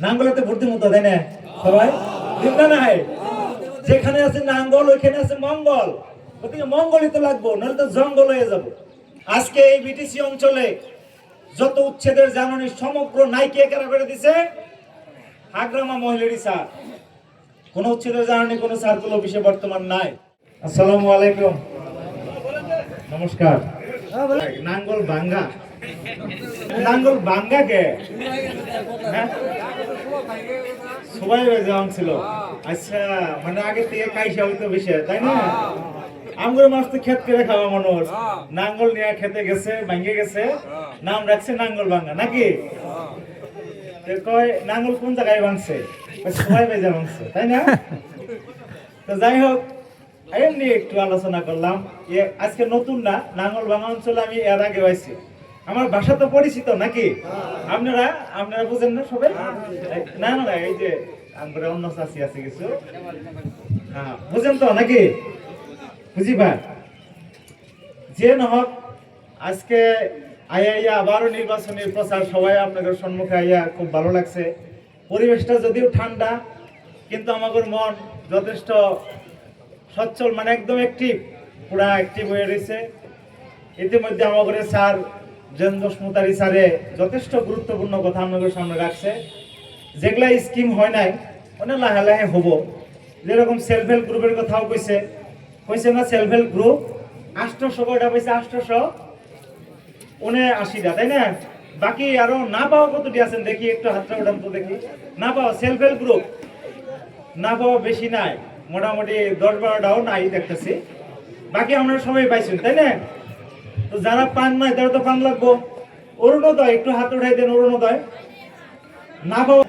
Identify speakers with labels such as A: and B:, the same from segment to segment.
A: নাঙ্গলেতে vote দিব তো, তাই না সবাই? দিব না? নাই, যেখানে আছে নাঙ্গল ওইখানে আছে মঙ্গল, ওদিকে মঙ্গলই তো লাগবো, নাহলে তো জঙ্গল হয়ে যাব। আজকে এই বিটিসি অঞ্চলে যত উচ্ছেদের জাননী সমগ্র নাইকে কেরা করে দিছে হাগ্রামা মহিলারই স্যার। কোন উচ্ছেদের জাননী কোন সার্কুল অফিসে বর্তমান নাই। আসসালামু আলাইকুম, নমস্কার। নাঙ্গল ভাঙ্গা, নাঙ্গল ভাঙ্গা কে সবাই যাওয়া ছিল। আচ্ছা, মানে আগে থেকে কাইসা হইতো বেশি, তাই না? আমগুলো মাছ তো ক্ষেত করে খাওয়া মানুষ, নাঙ্গল নিয়ে খেতে গেছে, ভাঙ্গে গেছে, নাম রাখছে নাঙ্গল ভাঙ্গা, নাকি? কয় নাঙ্গল কোন জায়গায় ভাঙছে? সবাই বেজা ভাঙছে, তাই না? তো যাই হোক, এমনি একটু আলোচনা করলাম। আজকে নতুন না, নাঙ্গল ভাঙা অঞ্চলে আমি এর আগে পাইছি। আমার ভাষা তো পরিচিত, নাকি? আপনারা আপনারা বুঝেন না সবাই? না না, এই যে আমরা অন্য চাষি আছে কিছু, হ্যাঁ বুঝেন তো, নাকি? বুঝি ভাই, যে নহক আজকে আইয়া আবারও নির্বাচনী প্রচার সবাই আপনাদের সম্মুখে আইয়া খুব ভালো লাগছে। পরিবেশটা যদিও ঠান্ডা, কিন্তু আমাদের মন যথেষ্ট সচ্ছল, মানে একদম অ্যাক্টিভ, পুরা অ্যাক্টিভ হয়ে রয়েছে। ইতিমধ্যে আমাদের স্যার জেন্দ্র স্মুতারি স্যারে যথেষ্ট গুরুত্বপূর্ণ কথা আমাদের সামনে রাখছে, যেগুলা স্কিম হয় নাই মানে লাহে লাহে হব। যেরকম সেলফ হেল্প গ্রুপের কথাও কইছে না? সেলফ হেল্প গ্রুপ 800 কয়টা পাইছে? 879টা, তাই না? বাকি আরো না পাওয়া কতটি আছেন দেখি, একটু হাতটা ওঠান তো দেখি। না পাওয়া সেলফ হেল্প গ্রুপ না পাওয়া বেশি নাই, মোটামুটি 10-12টাও নাই দেখতেছি। বাকি আমরা সবাই পাইছেন, তাই না? তো যারা পান নাই তারা তো পান লাগবো। অরুণোদয় একটু হাত উঠাই দেন। অরুণোদয় না পাওয়া,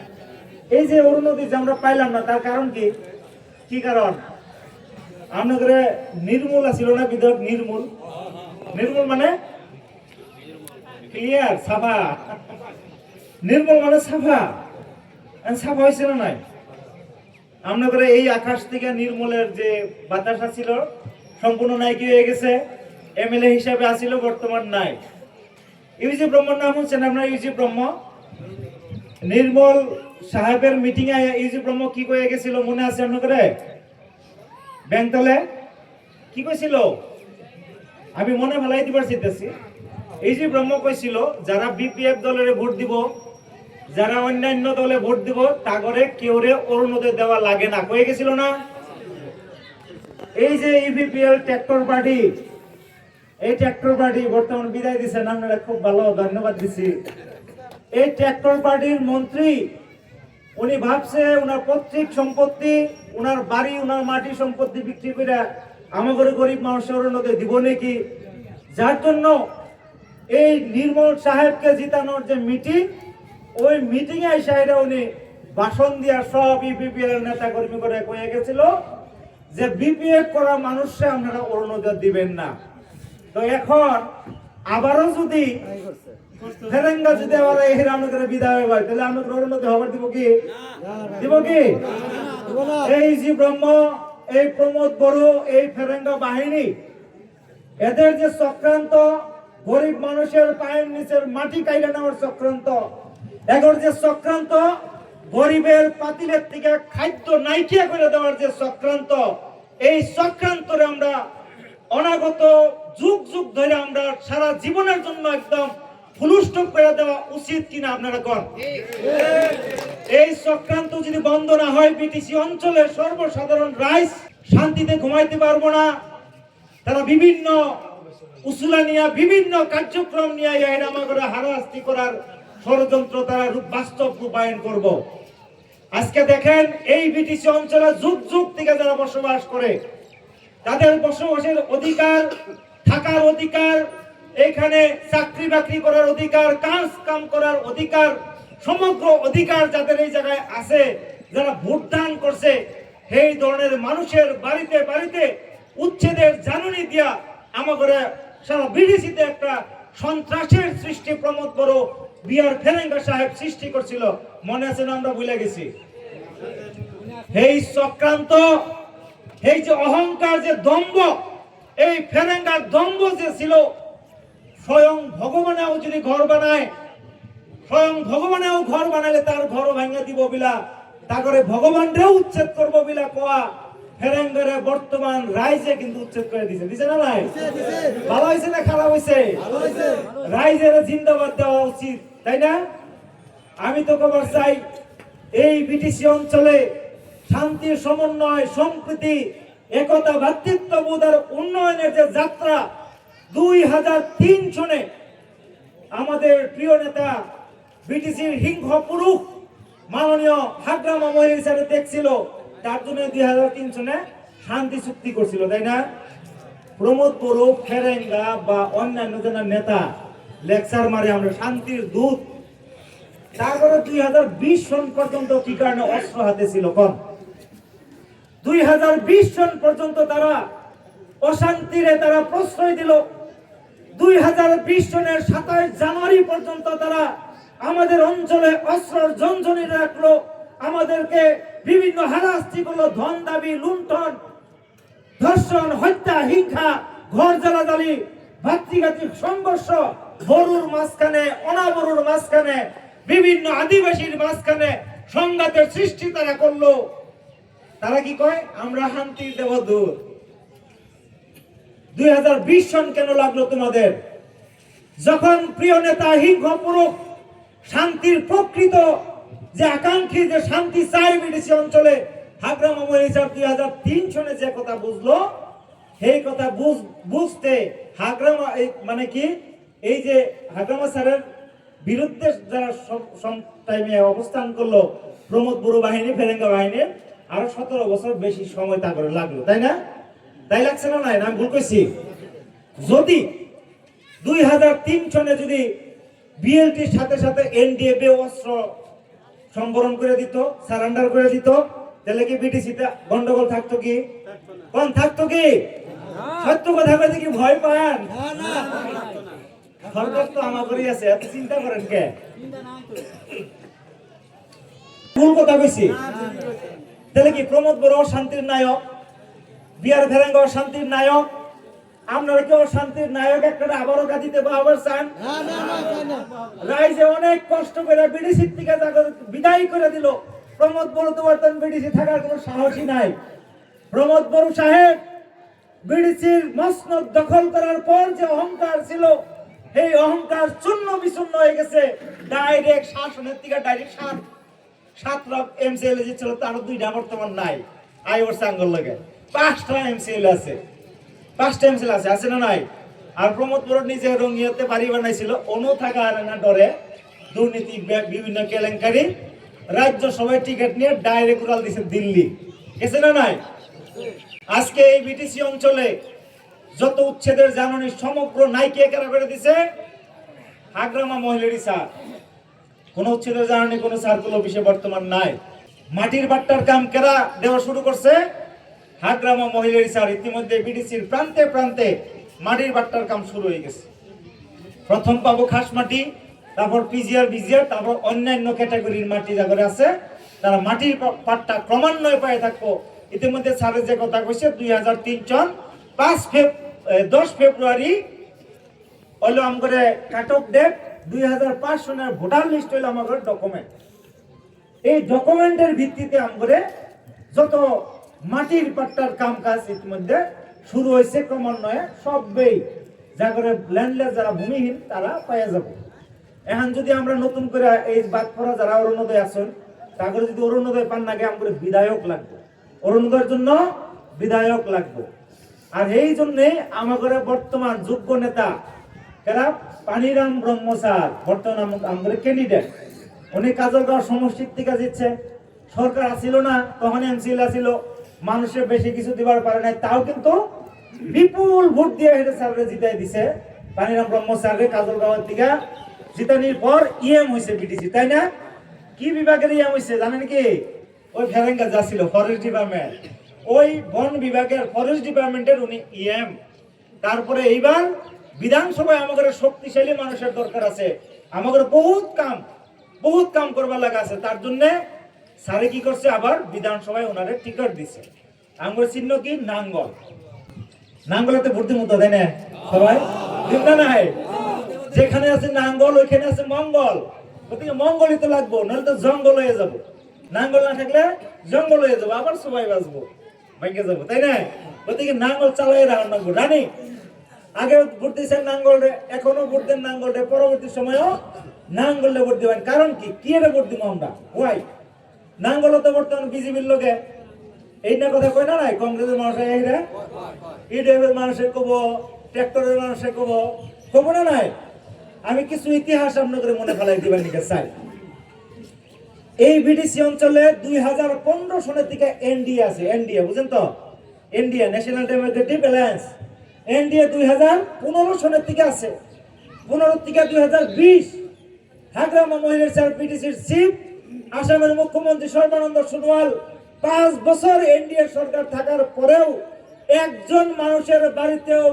A: এই যে অরুণোদয় যে আমরা পাইলাম না, তার কারণ কি? কি কারণ? আপনাদের নির্মূল ছিল না বিধায়ক? নির্মূল, নির্মূল মানে ক্লিয়ার, সাফা। নির্মূল মানে সাফা, সাফা হয়েছিল না? আপনাদের এই আকাশ থেকে নির্মূলের যে বাতাসা ছিল সম্পূর্ণ নাই, কি হয়ে গেছে? এমএলএ হিসাবে আসিল, বর্তমান নাই। ইউজি ব্রহ্মর নাম হচ্ছেন আপনার? ইউজি ব্রহ্ম নির্মল সাহেবের মিটিং এ ইউজি ব্রহ্ম কি কয়ে গেছিল মনে আছে আপনাদের? ব্যাংকতলে কি কইছিল? আমি মনে ফেলাই দিবার চাইতেছি। ইউজি ব্রহ্ম কইছিল যারা বিপিএফ দলের ভোট দিব, যারা অন্যান্য দলে ভোট দিব, তাগরে কেউরে অরুণোদয় দেওয়া লাগে না, কয়ে গেছিল না? এই যে ইভিপিএল ট্র্যাক্টর পার্টি, এই ট্র্যাক্টর পার্টি বর্তমান বিদায় দিচ্ছেন, আপনারা খুব ভালো, ধন্যবাদ দিচ্ছি। এই ট্র্যাক্টর পার্টির মন্ত্রী উনি ভাবছে উনার পৈতৃক সম্পত্তি, উনার বাড়ি, উনার মাটি সম্পত্তি বিক্রি করে আমাদের গরিব মানুষের অরুণোদয় দিব নাকি। যার জন্য এই নির্মল সাহেবকে জিতানোর যে মিটিং, ওই মিটিং এ সাহেবরা উনি ভাষণ দিয়া সব ইপিপিএল এর নেতা কর্মী করে কয়ে গেছিল যে বিপিএফ করা মানুষকে আপনারা অরুণোদয় দিবেন না। তো এখন আবারও যদি ফেরেঙ্গা যদি আবার এই রামনগরে বিদায় হয়, তাহলে আমাদের অরুণোদয় হবার দিব কি? দিব কি? এই জি ব্রহ্ম, এই প্রমোদ বড়, এই ফেরেঙ্গা বাহিনী, এদের যে চক্রান্ত, গরিব মানুষের পায়ের নিচের মাটি কাইড়ে নেওয়ার চক্রান্ত, এদের যে চক্রান্ত, গরিবের পাতিলের থেকে খাদ্য নাইকিয়া করে দেওয়ার যে চক্রান্ত, এই চক্রান্তরে আমরা অনাগত যুগ যুগ ধরে আমরা সারা জীবনের জন্য একদম ফুলস্টপ করে দেওয়া উচিত কিনা আপনারা কোন? এই চক্রান্ত যদি বন্ধ না হয়, বিটিসি অঞ্চলের সর্বসাধারণ রাইজ শান্তিতে ঘুমাইতে পারবো না। তারা বিভিন্ন উসুলা নিয়ে, বিভিন্ন কার্যক্রম নিয়ে আমাদের হারাস্তি করার ষড়যন্ত্র তারা বাস্তব রূপায়ণ করব। আজকে দেখেন এই বিটিসি অঞ্চলে যুগ যুগ থেকে যারা বসবাস করে, তাদের বসবাসের অধিকার, থাকার অধিকার, এখানে চাকরি বাকরি করার অধিকার, কাজ কাম করার অধিকার, সমগ্র অধিকার যাদের এই জায়গায় আছে, যারা ভোটদান করছে, সেই ধরনের মানুষের বাড়িতে বাড়িতে উচ্ছেদের জাননী দিয়া আমাদের সারা বিডিসিতে একটা সন্ত্রাসের সৃষ্টি প্রমোদ বড় বিআর ফেরেঙ্গা সাহেব সৃষ্টি করছিল, মনে আছে না? আমরা ভুলে গেছি। এই চক্রান্ত, এই যে অহংকার, যে দম্ভ, এই ফেরেঙ্গার দম্ভ যে ছিল, স্বয়ং ভগবানেও যদি ঘর বানায়, স্বয়ং ভগবানেও ঘর বানাইলে তার ঘর ভাঙিয়ে দিব বিলা, তারপরে ভগবানরেও উচ্ছেদ করবো বিলা কোয়া ফেরেঙ্গারে বর্তমান রাইজে কিন্তু উচ্ছেদ করে দিছে, দিছে না নাই? ভালো হয়েছে না খারাপ হয়েছে? রাইজের জিন্দাবাদ দেওয়া উচিত, তাই না? আমি তো খবর চাই এই বিটিসি অঞ্চলে শান্তি, সমন্বয়, সম্প্রীতি, একতা, ভ্রাতৃত্ববোধ আর উন্নয়নের যে যাত্রা 2003 সনে আমাদের প্রিয় নেতা বিটিসির হিংহ পুরুষ মাননীয় হাগ্রামা মহিলা হিসাবে দেখছিল, তার জন্য 2003 সনে শান্তি চুক্তি করছিল, তাই না? প্রমোদ বড়ু, ফেরেঙ্গা বা অন্যান্য জনের নেতা লেকচার মারে আমরা শান্তির দূত। তারপরে 2020 সন পর্যন্ত কি কারণে অস্ত্র হাতে ছিল কোন? 2020 সন পর্যন্ত তারা অশান্তিরে তারা প্রশ্রয় দিল। 2020 সনের 27 জানুয়ারি পর্যন্ত তারা আমাদের অঞ্চলে অস্ত্রের ঝনঝনি রাখলো, আমাদেরকে বিভিন্ন হারাস্তি করলো, ধন দাবি, লুণ্ঠন, ধর্ষণ, হত্যা, হিংসা, ঘর জ্বালাজালি, ভাতৃঘাতী সংঘর্ষ, বড়ুর মাঝখানে, অনাবরুর মাঝখানে, বিভিন্ন আদিবাসীর মাঝখানে সংঘাতের সৃষ্টি তারা করলো। তারা কি কয় আমরা শান্তির দেবদূত। 2020 সন কেন লাগলো তোমাদের? যখন প্রিয় নেতা হিংহ পুরুষ শান্তির প্রকৃত যে আকাঙ্ক্ষী, যে শান্তি চাই বিটিসি অঞ্চলে, হাগ্রামা মহিলা 2003 সনে যে কথা বুঝলো, সেই কথা বুঝতে হাগ্রামা মানে কি এই যে হাগ্রামা স্যারের বিরুদ্ধে যারা সব টাইমে অবস্থান করলো প্রমোদ বড়ু বাহিনী, ফেরেঙ্গা বাহিনীর, আরো 17 বছর বেশি সময় তা করে লাগলো, তাই না? তাই লাগছে না? নাই, আমি ভুল কইছি? যদি 2003 সনে যদি বিএলটির সাথে সাথে এনডিএফ অস্ত্র সম্বরণ করে দিত, সারেন্ডার করে দিত, তাহলে কি বিটিসিতে গন্ডগোল থাকতো কি? কোন থাকতো কি? সত্য কথা বলতে কি ভয় পান? সরকার তো আমাদেরই আছে, এত চিন্তা করেন কে? ভুল কথা কইছি? তাহলে কি প্রমোদ বড় শান্তির নায়ক, বিআর ফেরেঙ্গা শান্তির নায়ক, আপনারা কেউ শান্তির নায়ক একটা আবারও গাদিতে আবার চান? রাইজে অনেক কষ্ট করে বিডিসি থেকে বিদায় করে দিল। প্রমোদ বড়ু তো বর্তমান বিডিসি থাকার কোনো সাহসী নাই। প্রমোদ বড়ু সাহেব বিডিসির মসনদ দখল করার পর যে অহংকার ছিল, এই অহংকার চূর্ণ বিচূর্ণ হয়ে গেছে। ডাইরেক্ট শাসনের থেকে ডাইরেক্ট 7 লাখ এমসিএল ছিল, তার 2টা বর্তমান নাই। আইওর সাঙ্গল লাগে 5টা এমসিএল আছে, 5টা এমসিএল আছে, আছে না নাই? আর প্রমোদ বড়ু নিজে রঙিয়াতে বাড়ি বানাইছিল, অনু থাকা না ডরে দুর্নীতি, বিভিন্ন কেলেঙ্কারি, রাজ্য সভায় টিকিট নিয়ে ডাইরেক্ট উড়াল দিছে দিল্লি, গেছে না নাই? আজকে এই বিটিসি অঞ্চলে যত উচ্ছেদের জাননী সমগ্র নাইকে কেরা করে দিছে হাগ্রামা মহিলারই স্যার। কোন উচ্ছেদের জাননী কোন সার্কুল অফিসে বর্তমান নাই। মাটির বাট্টার কাম কেরা দেওয়া শুরু করছে হাগ্রামা মহিলারই স্যার। ইতিমধ্যে বিটিসির প্রান্তে প্রান্তে মাটির বাট্টার কাম শুরু হয়ে গেছে। প্রথম পাবো খাস মাটি, তারপর পিজিআর, বিজিআর, তারপর অন্যান্য ক্যাটাগরির মাটি যাদের আছে তারা মাটির পাট্টা ক্রমান্বয়ে পায়ে থাকবো। ইতিমধ্যে স্যারের যে কথা কইছে 2003 সন 10 ফেব্রুয়ারি হলো আমাদের কাট অফ ডেট। 2005 সনের ভোটার লিস্ট হইলো আমাদের ডকুমেন্ট। এই ডকুমেন্টের ভিত্তিতে আমাদের যত মাটির পাট্টার কাম কাজ ইতিমধ্যে শুরু হয়েছে ক্রমান্বয়ে। সবই যাগরে ল্যান্ডলেস যারা ভূমিহীন তারা পাইয়া যাব। এখন যদি আমরা নতুন করে এই বাদপড়া যারা অরুণোদয় আছেন তাগরে যদি অরুণোদয় পান না, আমাদের বিধায়ক লাগবে, অরুণোদয়ের জন্য বিধায়ক লাগবে। আর এই জন্যে আমাদের বর্তমান যোগ্য নেতা যারা পানিরাম ব্রহ্মচার বর্তমান আমাদের ক্যান্ডিডেট, উনি কাজলগাঁও সমষ্টির থেকে জিতছে। সরকার আসিল না, তখন এমসিএল আসিল, মানুষের বেশি কিছু দিবার পারে নাই, তাও কিন্তু বিপুল ভোট দিয়ে হেঁটে স্যাররে জিতাই দিছে। পানিরাম ব্রহ্মচাররে কাজলগাঁওয়ের থেকে জিতানির পর ইএম হয়েছে বিটিসি, তাই না? কি বিভাগের ইএম হয়েছে জানেন কি? ওই ফেরেঙ্গা যা ছিল ফরেস্ট ডিপার্টমেন্ট, ওই বন বিভাগের ফরেস্ট ডিপার্টমেন্টের উনি ইএম। তারপরে এইবার বিধানসভায় আমাদের শক্তিশালী মানুষের দরকার আছে, আমাদের বহুত কাম করবার লাগা আছে। তার জন্য স্যারে কি করছে, আবার বিধানসভায় ওনারে টিকিট দিছে। আমাদের চিহ্ন কি? নাঙ্গল। নাঙ্গলেতে ভর্তি মতো তাই না সবাই? ঠিক না? নাই, যেখানে আছে নাঙ্গল ওইখানে আছে মঙ্গল। ওদিকে মঙ্গলই তো লাগবো, নাহলে তো জঙ্গল হয়ে যাবো। নাঙ্গল না থাকলে জঙ্গল হয়ে যাবো, আবার সবাই বাঁচবো, ভাঙ্গে যাবো, তাই না? ওদিকে নাঙ্গল চালাই রাখা রানি। আগে ভোট দিয়েছেন নাঙ্গল রে, এখনো ভোট দেন নাঙ্গল রে, পরবর্তী সময়ও নাঙ্গলে ভোট দিবেন। কারণ কি, কি এর ভোট দিব আমরা? ওয়াই নাঙ্গল তো বর্তমান বিজেপির লোকে এই না কথা কয় না, নাই কংগ্রেসের মানুষের এইরা ইডিএফের মানুষের কব, ট্রাক্টরের মানুষের কব, কব না নাই? আমি কিছু ইতিহাস আপনাদের মনে ফেলাই দিবার নিকে চাই। এই বিডিসি অঞ্চলে 2015 সনের থেকে এনডিএ আছে, এনডিএ বুঝেন তো, NDA national Democratic alliance, NDA 2015 সনের থেকে আছে। 15 থেকে 2020 হাগ্রামা মহিলার স্যার বিডিসির চিফ, আসামের মুখ্যমন্ত্রী সর্বানন্দ সোনোয়াল 5 বছর এনডিএ সরকার থাকার পরেও একজন মানুষের বাড়িতেও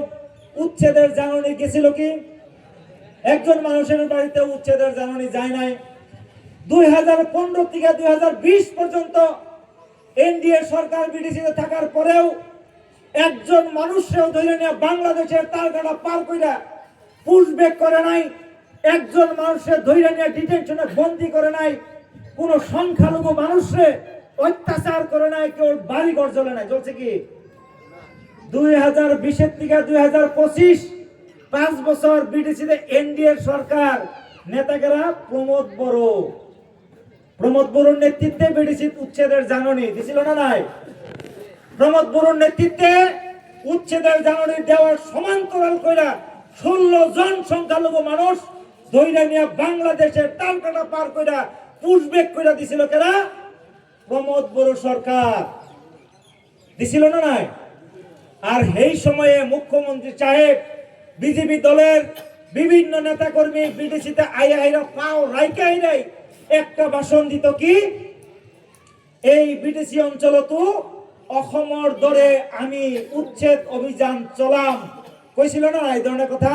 A: উচ্ছেদের জাননী গেছিল কি? একজন মানুষের বাড়িতে উচ্ছেদের জাননী যায় নাই। 2015 থেকে 2020 পর্যন্ত এনডিএ সরকার বিডিসিতে থাকার পরেও একজন মানুষেও ধরে নিয়ে বাংলাদেশের তারকাটা পার কইরা পুশব্যাক করে নাই, একজন মানুষের ধরে নিয়ে ডিটেনশনে বন্দী করে নাই, কোন সংখ্যালঘু মানুষে অত্যাচার করে নাই, কেউ বাড়ি ঘর জ্বলে নাই। চলছে কি? 2020 থেকে 2025 5 বছর বিডিসিতে এনডিএ সরকার নেতাকেরা প্রমোদ বড়োর নেতৃত্বে বিডিসি উচ্ছেদের জাননী দিছিল না নাই? প্রমোদ বড়োর নেতৃত্বে উচ্ছেদের জাননী দেওয়ার সমান্তরাল কইরা 16 জন সংখ্যালঘু মানুষ ধইরা নিয়ে বাংলাদেশের টালকাটা পার কইরা পুশব্যাক কইরা দিছিল কেরা? প্রমোদ বড়ো সরকার দিছিল না নাই? আর এই সময়ে মুখ্যমন্ত্রী সাহেব বিজেপি দলের বিভিন্ন নেতা কর্মী বিডিসিতে আইরা পাও রাইকা আইরাই একটা ভাষণ দিত কি, এই বিডিসি অঞ্চল তো অসমর দরে আমি উচ্ছেদ অভিযান চলাম, কইছিল না এই ধরনের কথা?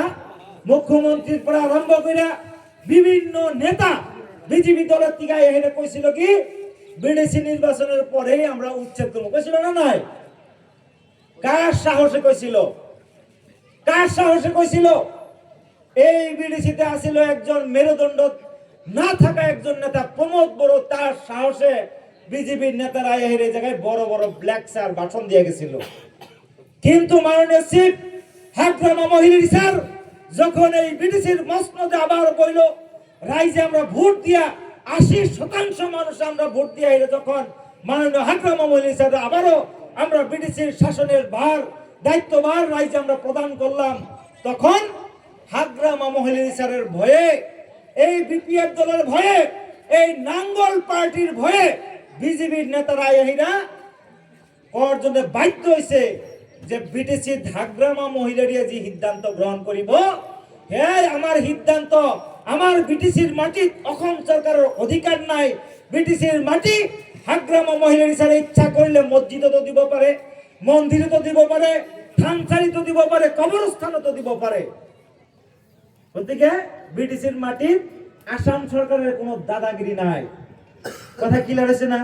A: মুখ্যমন্ত্রীর পরে আরম্ভ করে বিভিন্ন নেতা বিজেপি দলের থেকে এখানে কইছিল কি, বিডিসি নির্বাচনের পরেই আমরা উচ্ছেদ করবো, কইছিল না নাই? কার সাহসে কইছিল? কার সাহসে কইছিল? এই বিডিসিতে আসিল একজন মেরুদণ্ড না থাকা একজন নেতা প্রমোদ বড়ো, তার সাহসে বিজেপির নেতারা এই জায়গায় বড় বড় ব্ল্যাক স্যার ভাষণ দিয়ে গেছিল। কিন্তু মাননীয় চিফ হাগ্রামা মহিলার স্যার যখন এই বিডিসির মসনদে আবার বইল, রাইজে আমরা ভোট দিয়া 80% মানুষ আমরা ভোট দিয়া যখন মাননীয় হাগ্রামা মহিলার স্যার আবারও আমরা বিডিসির শাসনের দায়িত্বভার রাইজে আমরা প্রদান করলাম, তখন হাগ্রামা মহিলার স্যারের ভয়ে, এই বিপিএফ দলের ভয়ে, এই নাঙ্গল পার্টির ভয়ে বিজেপির নেতারা এরা করার জন্য বাধ্য হয়েছে যে বিটিসি হাগ্রামা মহিলারিয়া যে সিদ্ধান্ত গ্রহণ করিব, হ্যাঁ আমার সিদ্ধান্ত, আমার বিটিসির মাটি অসম সরকারের অধিকার নাই, বিটিসির মাটি হাগ্রামা মহিলারি স্যার ইচ্ছা করলে মসজিদও তো দিব পারে, মন্দিরও তো দিব পারে, থানসারি তো দিব পারে, কবরস্থানও তো দিব পারে। ওদিকে বিটিসির মাটি আসাম সরকারের কোনো দাদাগিরি নাই। কথা ক্লিয়ার হয়েছে না?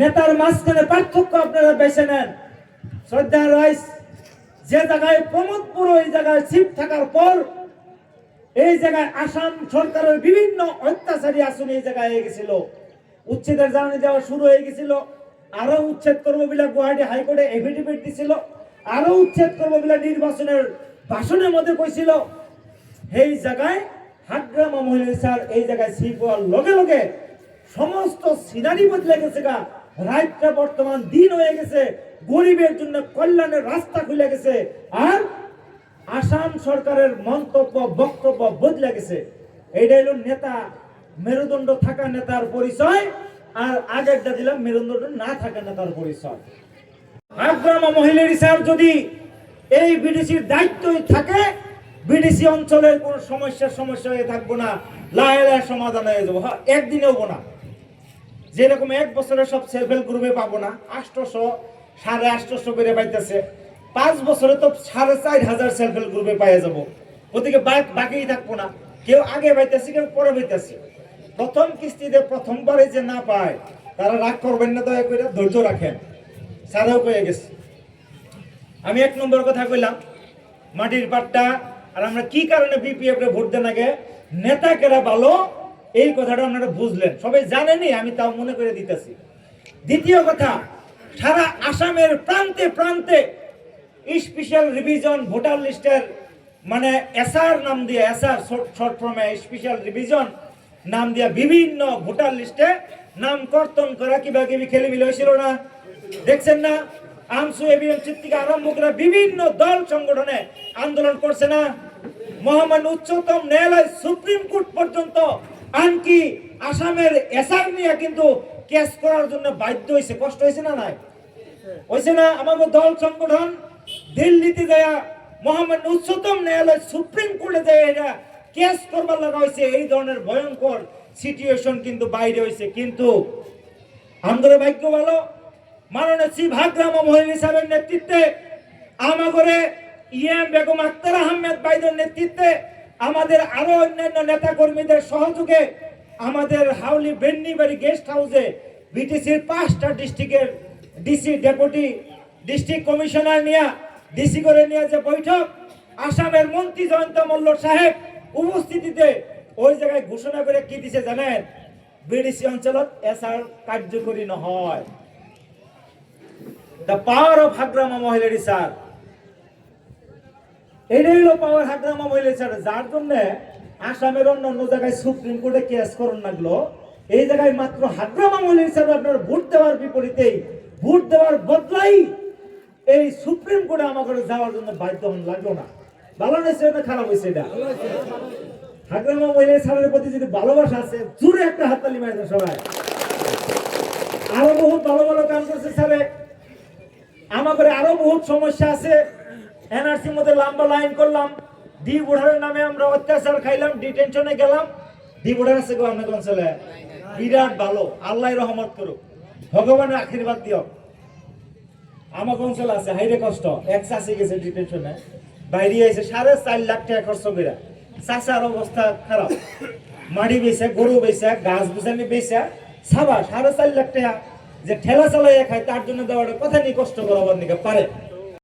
A: নেতার মাঝখানে পার্থক্য আপনারা বেছে নেন। শ্রদ্ধা রাইস যে জায়গায় প্রমোদপুর, ওই জায়গায় চিফ থাকার পর এই জায়গায় আসাম সরকারের বিভিন্ন অত্যাচারী আসন এই জায়গায় হয়ে গেছিল, উচ্ছেদের জানানি দেওয়া শুরু হয়ে গেছিল, আরো উচ্ছেদ করবো বলে গুয়াহাটি হাইকোর্টে এফিডেভিট দিছিল, আরো উচ্ছেদ করবো বলে নির্বাচনের ভাষণের মধ্যে কইছিল। এই জায়গায় হাগ্রামা মহিলা স্যার এই জায়গায় চিফ হওয়ার লগে লগে সমস্ত সিনারি বদলে গেছে গা, রাতটা বর্তমান দিন হয়ে গেছে, গরিবের জন্য কল্যাণের রাস্তা খুলে গেছে, আর আসাম সরকারের মন্তব্য বক্তব্য বদলে গেছে। এইটা হলো নেতা, মেরুদণ্ড থাকা নেতার পরিচয়, আর আগেরটা দিলাম মেরুদণ্ড না থাকা নেতার পরিচয়। হাগ্রামা মহিলার স্যার যদি এই বিডিসির দায়িত্বই থাকে, বিডিসি অঞ্চলের কোন সমস্যা হয়ে থাকবো না, লাহে সমাধান হয়ে যাবো। হ্যাঁ, একদিনে হবো না, যেরকম 1 বছরে সব সেলফ হেল্প গ্রুপে পাবো না, 800 850 করে পাইতেছে, 5 বছরে তো 4500 সেলফ হেল্প গ্রুপে পাইয়া যাবো। ওদিকে বাকি থাকবো না, কেউ আগে পাইতেছে, কেউ পরে পাইতেছে। প্রথম কিস্তিতে প্রথমবারে যে না পায় তারা রাগ করবেন না, দয়া করে ধৈর্য রাখেন, সারাও হয়ে গেছে। আমি 1 নম্বর কথা কইলাম মাটির পাট্টা। আর আমরা কি কারণে বিপিএফ রে ভোট দেন? আগে নেতা কেরা ভালো, এই কথাটা আপনারা বুঝলেন, সবাই জানেনই, আমি তাও মনে করে দিতেছি। দ্বিতীয় কথা, সারা আসামের প্রান্তে প্রান্তে স্পেশাল রিভিশন ভোটার লিস্টের মানে এসআর নাম দিয়ে, এসআর শর্ট ফর্মে স্পেশাল রিভিশন নাম দিয়ে বিভিন্ন ভোটার লিস্টে নাম কর্তন করা কিবা কিবি খেলিমিলি হয়েছিল না, দেখছেন না? আমসু এবিএমসি থেকে আরম্ভ করে বিভিন্ন দল সংগঠনে আন্দোলন করছে না? মহামান্য উচ্চতম ন্যায়ালয় সুপ্রিম কোর্ট পর্যন্ত আনকি আসামের এসআর নিয়ে কিন্তু কেস করার জন্য বাধ্য হয়েছে। কষ্ট হয়েছে না? নাই হয়েছে না? আমাদের দল সংগঠন দিল্লিতে যায় মহামান্য উচ্চতম ন্যায়ালয় সুপ্রিম কোর্টে যায় এটা কেস করবার লাগা হয়েছে। এই ধরনের ভয়ঙ্কর সিচুয়েশন কিন্তু বাইরে হয়েছে। কিন্তু আমাদের ভাগ্য ভালো, মাননীয় শ্রী ভাগ্রাম মহিলা সাহেবের নেতৃত্বে, আমাগরে ইএম বেগম আক্তার আহমেদ বাইদের নেতৃত্বে, আমাদের আরো অন্যান্য নেতা কর্মীদের সহযোগে আমাদের হাউলি বেন্নিবাড়ি গেস্ট হাউসে বিটিসির 5টা ডিস্ট্রিক্টের ডিসি, ডেপুটি ডিস্ট্রিক্ট কমিশনার নিয়ে ডিসি করে নিয়ে যে বৈঠক, আসামের মন্ত্রী জয়ন্ত মল্ল সাহেব উপস্থিতিতে ওই জায়গায় ঘোষণা করে কি দিছে জানেন? বিডিসি অঞ্চলত এসআর কার্যকরী নহয়। The power of Hagrama Mahilary sir, এটাই হলো পাওয়ার হাগ্রামা মহিলারি স্যার, যার জন্য আসামের অন্য জায়গায় সুপ্রিম কোর্টে কেস করুন লাগলো, এই জায়গায় মাত্র হাগ্রামা মহিলারি স্যার আপনার ভোট দেওয়ার বিপরীতেই, ভোট দেওয়ার বদলাই এই সুপ্রিম কোর্টে আমাকে যাওয়ার জন্য বাধ্য হন লাগলো না। ভালো হয়েছে না খারাপ হয়েছে? এটা হাগ্রামা মহিলারি স্যারের প্রতি যদি ভালোবাসা আছে, জোরে একটা হাততালি মারে দেন সবাই। আরো বহুত ভালো ভালো কাম করছে স্যারে, আমাদের আরো বহুত সমস্যা আছে। এনআরসির মধ্যে লম্বা লাইন করলাম, ডি বুড়ারের নামে আমরা অত্যাচার খাইলাম, ডিটেনশনে গেলাম। ডি বুড়ার আছে গো আপনাদের অঞ্চলে? বিরাট ভালো, আল্লাহ রহমত করুক, ভগবানের আশীর্বাদ দিও। আমার অঞ্চলে আছে হাইরে কষ্ট, এক চাষি গেছে ডিটেনশনে, বাইরে এসে 4.5 লাখ টাকা খরচ করে, চাষার অবস্থা খারাপ, মাড়ি বেচা, গরু বেচা, গাছ বুঝানি বেচা, সাবা 4.5 লাখ টাকা যে ঠেলা চালাইয়া খায়, তার জন্য দেওয়ার কথা নিয়ে কষ্ট করাবার নিকে পারে।